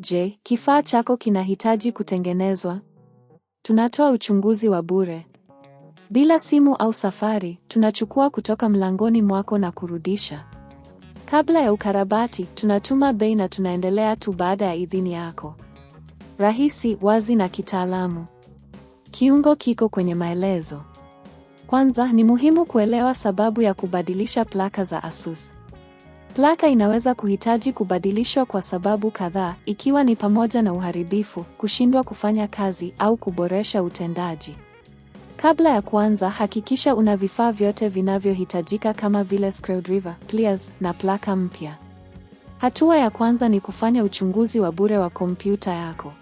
Je, kifaa chako kinahitaji kutengenezwa? Tunatoa uchunguzi wa bure. Bila simu au safari, tunachukua kutoka mlangoni mwako na kurudisha. Kabla ya ukarabati, tunatuma bei na tunaendelea tu baada ya idhini yako. Rahisi, wazi na kitaalamu. Kiungo kiko kwenye maelezo. Kwanza, ni muhimu kuelewa sababu ya kubadilisha plaka za ASUS. Plaka inaweza kuhitaji kubadilishwa kwa sababu kadhaa, ikiwa ni pamoja na uharibifu, kushindwa kufanya kazi au kuboresha utendaji. Kabla ya kuanza, hakikisha una vifaa vyote vinavyohitajika kama vile screwdriver, pliers na plaka mpya. Hatua ya kwanza ni kufanya uchunguzi wa bure wa kompyuta yako.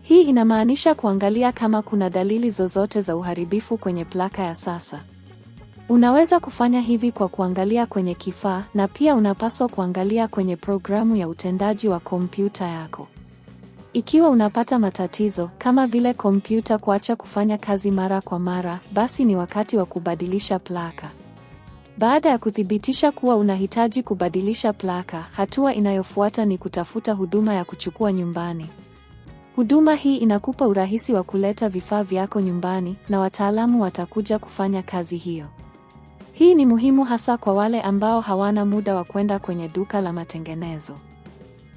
Hii inamaanisha kuangalia kama kuna dalili zozote za uharibifu kwenye plaka ya sasa. Unaweza kufanya hivi kwa kuangalia kwenye kifaa, na pia unapaswa kuangalia kwenye programu ya utendaji wa kompyuta yako. Ikiwa unapata matatizo, kama vile kompyuta kuacha kufanya kazi mara kwa mara, basi ni wakati wa kubadilisha plaka. Baada ya kuthibitisha kuwa unahitaji kubadilisha plaka, hatua inayofuata ni kutafuta huduma ya kuchukua nyumbani. Huduma hii inakupa urahisi wa kuleta vifaa vyako nyumbani, na wataalamu watakuja kufanya kazi hiyo. Hii ni muhimu hasa kwa wale ambao hawana muda wa kwenda kwenye duka la matengenezo.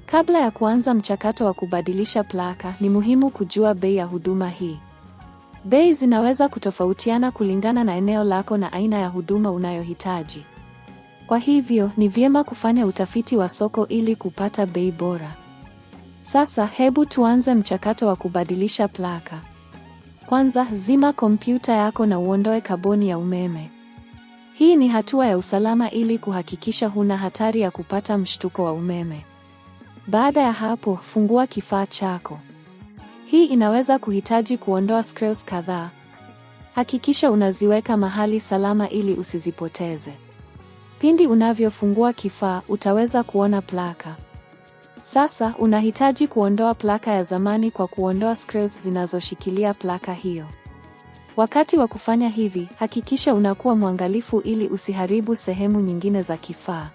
Kabla ya kuanza mchakato wa kubadilisha plaka, ni muhimu kujua bei ya huduma hii. Bei zinaweza kutofautiana kulingana na eneo lako na aina ya huduma unayohitaji. Kwa hivyo, ni vyema kufanya utafiti wa soko ili kupata bei bora. Sasa, hebu tuanze mchakato wa kubadilisha plaka. Kwanza, zima kompyuta yako na uondoe kaboni ya umeme. Hii ni hatua ya usalama ili kuhakikisha huna hatari ya kupata mshtuko wa umeme. Baada ya hapo, fungua kifaa chako. Hii inaweza kuhitaji kuondoa screws kadhaa. Hakikisha unaziweka mahali salama ili usizipoteze. Pindi unavyofungua kifaa, utaweza kuona plaka. Sasa, unahitaji kuondoa plaka ya zamani kwa kuondoa screws zinazoshikilia plaka hiyo. Wakati wa kufanya hivi, hakikisha unakuwa mwangalifu ili usiharibu sehemu nyingine za kifaa.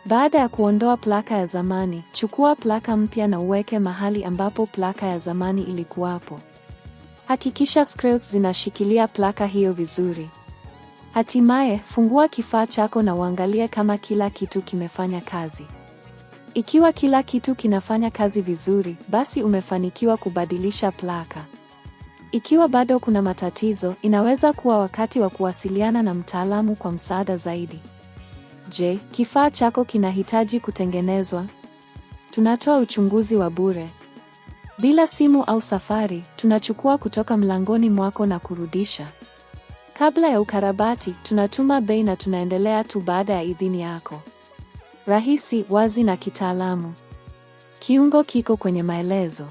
Baada ya kuondoa plaka ya zamani, chukua plaka mpya na uweke mahali ambapo plaka ya zamani ilikuwapo. Hakikisha screws zinashikilia plaka hiyo vizuri. Hatimaye, fungua kifaa chako na uangalie kama kila kitu kimefanya kazi. Ikiwa kila kitu kinafanya kazi vizuri, basi umefanikiwa kubadilisha plaka. Ikiwa bado kuna matatizo, inaweza kuwa wakati wa kuwasiliana na mtaalamu kwa msaada zaidi. Je, kifaa chako kinahitaji kutengenezwa? Tunatoa uchunguzi wa bure. Bila simu au safari, tunachukua kutoka mlangoni mwako na kurudisha. Kabla ya ukarabati, tunatuma bei na tunaendelea tu baada ya idhini yako. Rahisi, wazi na kitaalamu. Kiungo kiko kwenye maelezo.